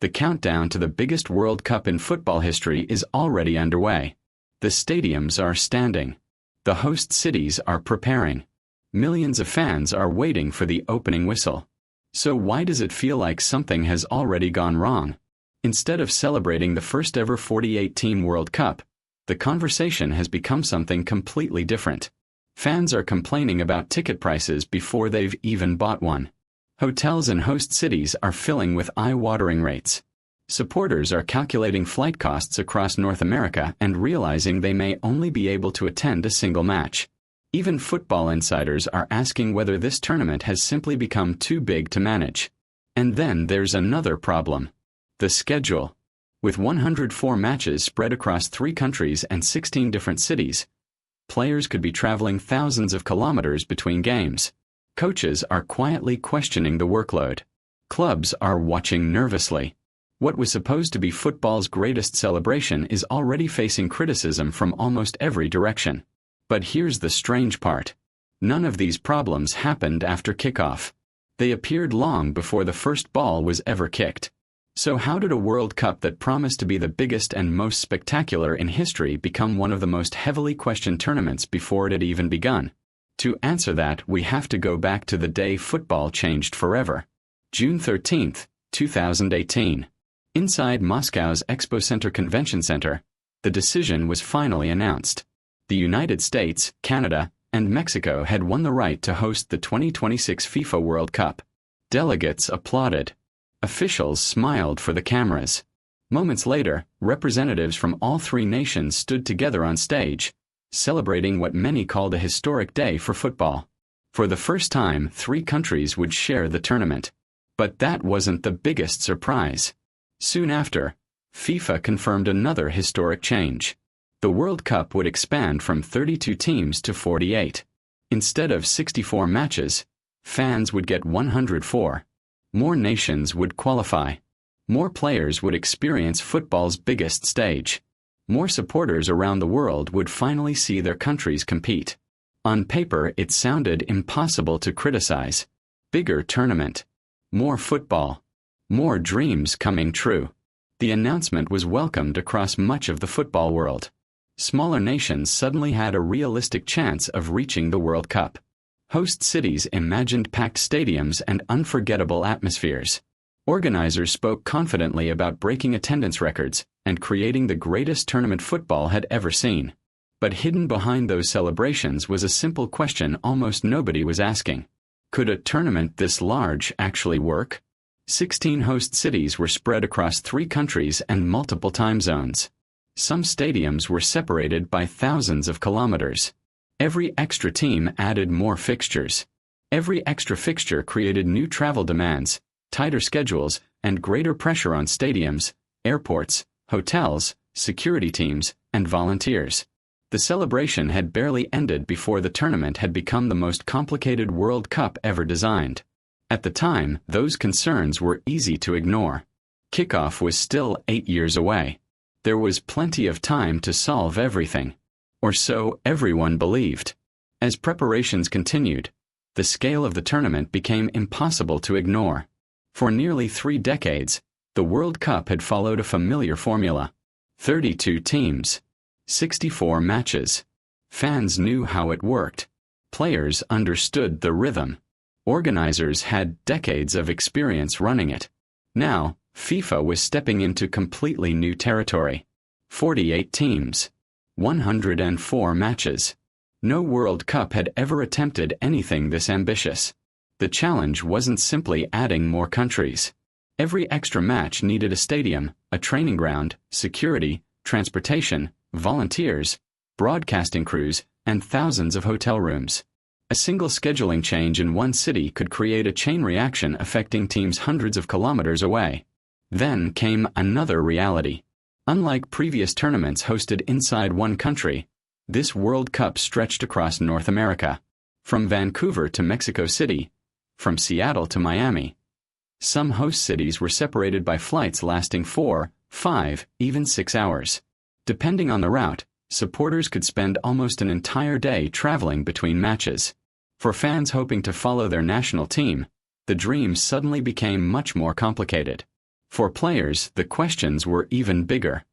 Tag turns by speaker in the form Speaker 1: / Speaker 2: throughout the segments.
Speaker 1: The countdown to the biggest World Cup in football history is already underway. The stadiums are standing. The host cities are preparing. Millions of fans are waiting for the opening whistle. So why does it feel like something has already gone wrong? Instead of celebrating the first ever 48-team World Cup, the conversation has become something completely different. Fans are complaining about ticket prices before they've even bought one. Hotels in host cities are filling with eye-watering rates. Supporters are calculating flight costs across North America and realizing they may only be able to attend a single match. Even football insiders are asking whether this tournament has simply become too big to manage. And then there's another problem. The schedule. With 104 matches spread across 3 countries and 16 different cities, players could be traveling thousands of kilometers between games. Coaches are quietly questioning the workload. Clubs are watching nervously. What was supposed to be football's greatest celebration is already facing criticism from almost every direction. But here's the strange part. None of these problems happened after kickoff. They appeared long before the first ball was ever kicked. So how did a World Cup that promised to be the biggest and most spectacular in history become one of the most heavily questioned tournaments before it had even begun? To answer that, we have to go back to the day football changed forever. June 13, 2018. Inside Moscow's Expo Center Convention Center, the decision was finally announced. The United States, Canada, and Mexico had won the right to host the 2026 FIFA World Cup. Delegates applauded. Officials smiled for the cameras. Moments later, representatives from all 3 nations stood together on stage, celebrating what many called a historic day for football. For the first time, 3 countries would share the tournament. But that wasn't the biggest surprise. Soon after, FIFA confirmed another historic change. The World Cup would expand from 32 teams to 48. Instead of 64 matches, fans would get 104. More nations would qualify. More players would experience football's biggest stage. More supporters around the world would finally see their countries compete. On paper, it sounded impossible to criticize. Bigger tournament. More football. More dreams coming true. The announcement was welcomed across much of the football world. Smaller nations suddenly had a realistic chance of reaching the World Cup. Host cities imagined packed stadiums and unforgettable atmospheres. Organizers spoke confidently about breaking attendance records and creating the greatest tournament football had ever seen. But hidden behind those celebrations was a simple question almost nobody was asking. Could a tournament this large actually work? 16 host cities were spread across 3 countries and multiple time zones. Some stadiums were separated by thousands of kilometers. Every extra team added more fixtures. Every extra fixture created new travel demands, tighter schedules, and greater pressure on stadiums, airports, hotels, security teams, and volunteers. The celebration had barely ended before the tournament had become the most complicated World Cup ever designed. At the time, those concerns were easy to ignore. Kickoff was still 8 years away. There was plenty of time to solve everything. Or so everyone believed. As preparations continued, the scale of the tournament became impossible to ignore. For nearly 3 decades, the World Cup had followed a familiar formula. 32 teams. 64 matches. Fans knew how it worked. Players understood the rhythm. Organizers had decades of experience running it. Now, FIFA was stepping into completely new territory. 48 teams. 104 matches. No World Cup had ever attempted anything this ambitious. The challenge wasn't simply adding more countries. Every extra match needed a stadium, a training ground, security, transportation, volunteers, broadcasting crews, and thousands of hotel rooms. A single scheduling change in one city could create a chain reaction affecting teams hundreds of kilometers away. Then came another reality. Unlike previous tournaments hosted inside one country, this World Cup stretched across North America. From Vancouver to Mexico City, from Seattle to Miami. Some host cities were separated by flights lasting 4, 5, even 6 hours. Depending on the route, supporters could spend almost an entire day traveling between matches. For fans hoping to follow their national team, the dream suddenly became much more complicated. For players, the questions were even bigger.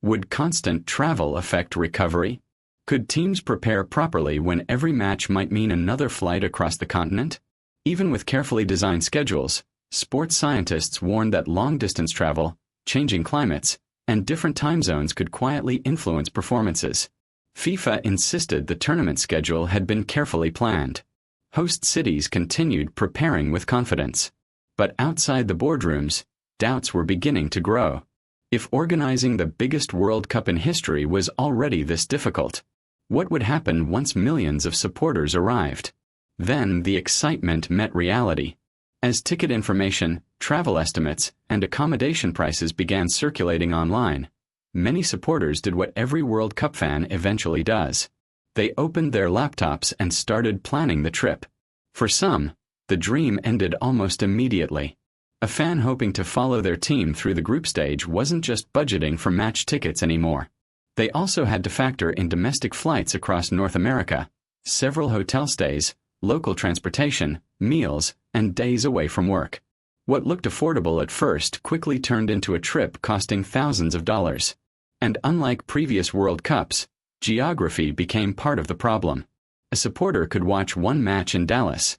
Speaker 1: Would constant travel affect recovery? Could teams prepare properly when every match might mean another flight across the continent? Even with carefully designed schedules, sports scientists warned that long-distance travel, changing climates, and different time zones could quietly influence performances. FIFA insisted the tournament schedule had been carefully planned. Host cities continued preparing with confidence. But outside the boardrooms, doubts were beginning to grow. If organizing the biggest World Cup in history was already this difficult, what would happen once millions of supporters arrived? Then the excitement met reality. As ticket information, travel estimates, and accommodation prices began circulating online, many supporters did what every World Cup fan eventually does. They opened their laptops and started planning the trip. For some, the dream ended almost immediately. A fan hoping to follow their team through the group stage wasn't just budgeting for match tickets anymore. They also had to factor in domestic flights across North America, several hotel stays, local transportation, meals, and days away from work. What looked affordable at first quickly turned into a trip costing thousands of dollars. And unlike previous World Cups, geography became part of the problem. A supporter could watch one match in Dallas,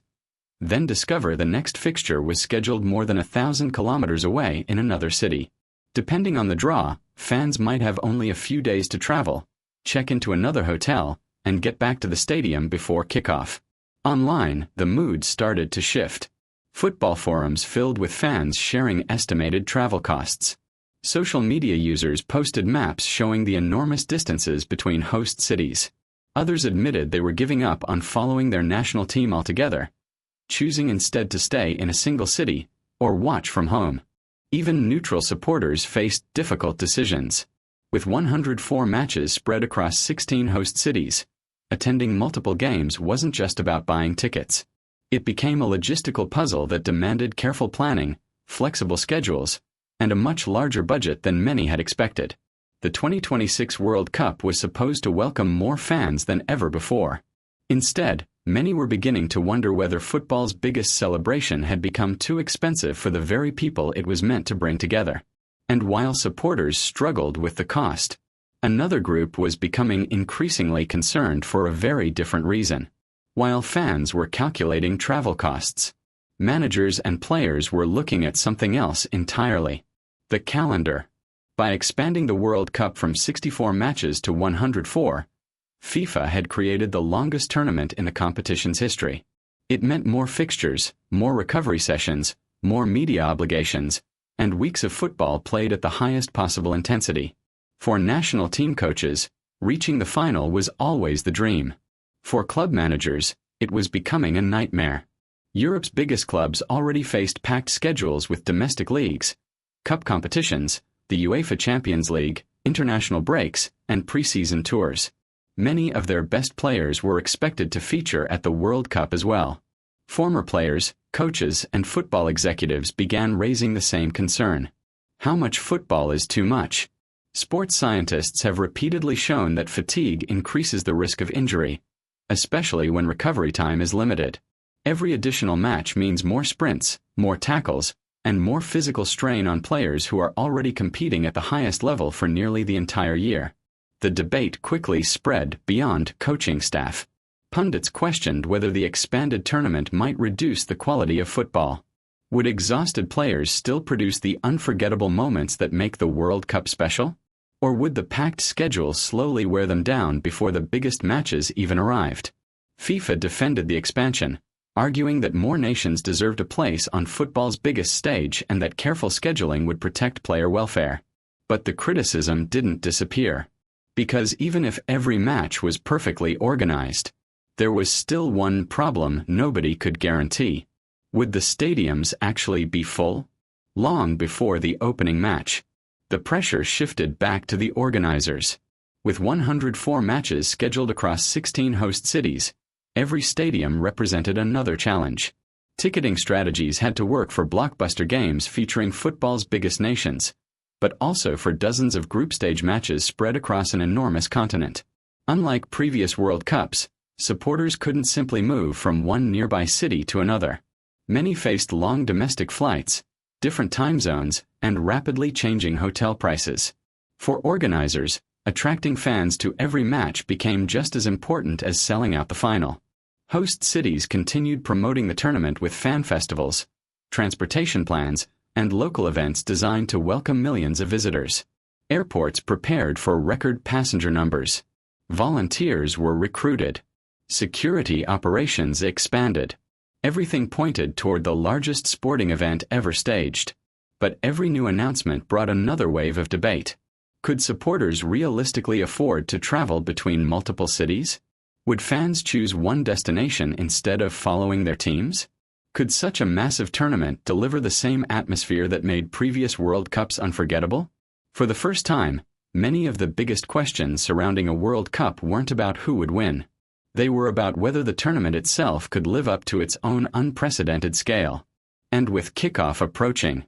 Speaker 1: then discover the next fixture was scheduled more than 1,000 kilometers away in another city. Depending on the draw, fans might have only a few days to travel, check into another hotel, and get back to the stadium before kickoff. Online, the mood started to shift. Football forums filled with fans sharing estimated travel costs. Social media users posted maps showing the enormous distances between host cities. Others admitted they were giving up on following their national team altogether, choosing instead to stay in a single city or watch from home. Even neutral supporters faced difficult decisions. With 104 matches spread across 16 host cities, attending multiple games wasn't just about buying tickets. It became a logistical puzzle that demanded careful planning, flexible schedules, and a much larger budget than many had expected. The 2026 World Cup was supposed to welcome more fans than ever before. Instead, many were beginning to wonder whether football's biggest celebration had become too expensive for the very people it was meant to bring together. And while supporters struggled with the cost, another group was becoming increasingly concerned for a very different reason. While fans were calculating travel costs, managers and players were looking at something else entirely: the calendar. By expanding the World Cup from 64 matches to 104, FIFA had created the longest tournament in the competition's history. It meant more fixtures, more recovery sessions, more media obligations, and weeks of football played at the highest possible intensity. For national team coaches, reaching the final was always the dream. For club managers, it was becoming a nightmare. Europe's biggest clubs already faced packed schedules with domestic leagues, cup competitions, the UEFA Champions League, international breaks, and pre-season tours. Many of their best players were expected to feature at the World Cup as well. Former players, coaches, and football executives began raising the same concern. How much football is too much? Sports scientists have repeatedly shown that fatigue increases the risk of injury, especially when recovery time is limited. Every additional match means more sprints, more tackles, and more physical strain on players who are already competing at the highest level for nearly the entire year. The debate quickly spread beyond coaching staff. Pundits questioned whether the expanded tournament might reduce the quality of football. Would exhausted players still produce the unforgettable moments that make the World Cup special? Or would the packed schedule slowly wear them down before the biggest matches even arrived? FIFA defended the expansion, arguing that more nations deserved a place on football's biggest stage and that careful scheduling would protect player welfare. But the criticism didn't disappear. Because even if every match was perfectly organized, there was still one problem nobody could guarantee. Would the stadiums actually be full? Long before the opening match, the pressure shifted back to the organizers. With 104 matches scheduled across 16 host cities, every stadium represented another challenge. Ticketing strategies had to work for blockbuster games featuring football's biggest nations, but also for dozens of group stage matches spread across an enormous continent. Unlike previous World Cups, supporters couldn't simply move from one nearby city to another. Many faced long domestic flights, different time zones, and rapidly changing hotel prices. For organizers, attracting fans to every match became just as important as selling out the final. Host cities continued promoting the tournament with fan festivals, transportation plans, and local events designed to welcome millions of visitors. Airports prepared for record passenger numbers. Volunteers were recruited. Security operations expanded. Everything pointed toward the largest sporting event ever staged. But every new announcement brought another wave of debate. Could supporters realistically afford to travel between multiple cities? Would fans choose one destination instead of following their teams? Could such a massive tournament deliver the same atmosphere that made previous World Cups unforgettable? For the first time, many of the biggest questions surrounding a World Cup weren't about who would win. They were about whether the tournament itself could live up to its own unprecedented scale. And with kickoff approaching,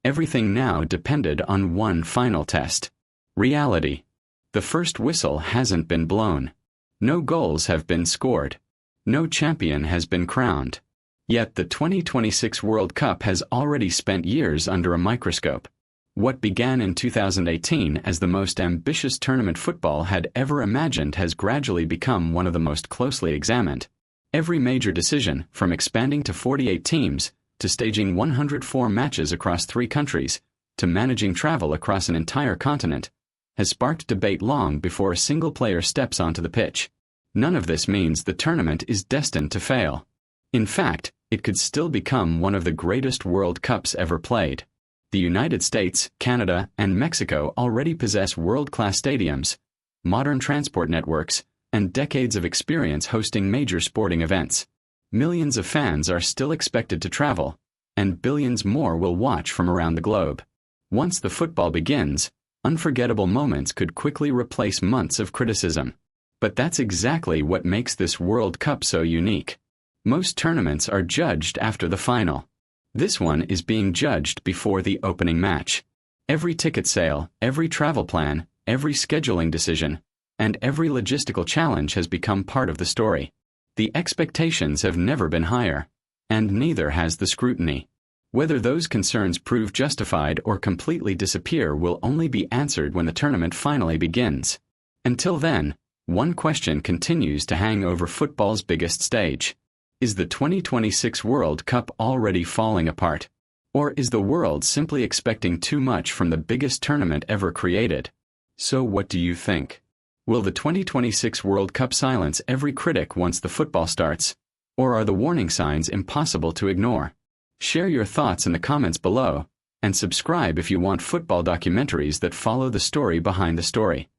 Speaker 1: everything now depended on one final test. Reality. The first whistle hasn't been blown. No goals have been scored. No champion has been crowned. Yet the 2026 World Cup has already spent years under a microscope. What began in 2018 as the most ambitious tournament football had ever imagined has gradually become one of the most closely examined. Every major decision, from expanding to 48 teams, to staging 104 matches across 3 countries, to managing travel across an entire continent, has sparked debate long before a single player steps onto the pitch. None of this means the tournament is destined to fail. In fact, it could still become one of the greatest World Cups ever played. The United States, Canada, and Mexico already possess world-class stadiums, modern transport networks, and decades of experience hosting major sporting events. Millions of fans are still expected to travel, and billions more will watch from around the globe. Once the football begins, unforgettable moments could quickly replace months of criticism. But that's exactly what makes this World Cup so unique. Most tournaments are judged after the final. This one is being judged before the opening match. Every ticket sale, every travel plan, every scheduling decision, and every logistical challenge has become part of the story. The expectations have never been higher, and neither has the scrutiny. Whether those concerns prove justified or completely disappear will only be answered when the tournament finally begins. Until then, one question continues to hang over football's biggest stage. Is the 2026 World Cup already falling apart? Or is the world simply expecting too much from the biggest tournament ever created? So what do you think? Will the 2026 World Cup silence every critic once the football starts? Or are the warning signs impossible to ignore? Share your thoughts in the comments below, and subscribe if you want football documentaries that follow the story behind the story.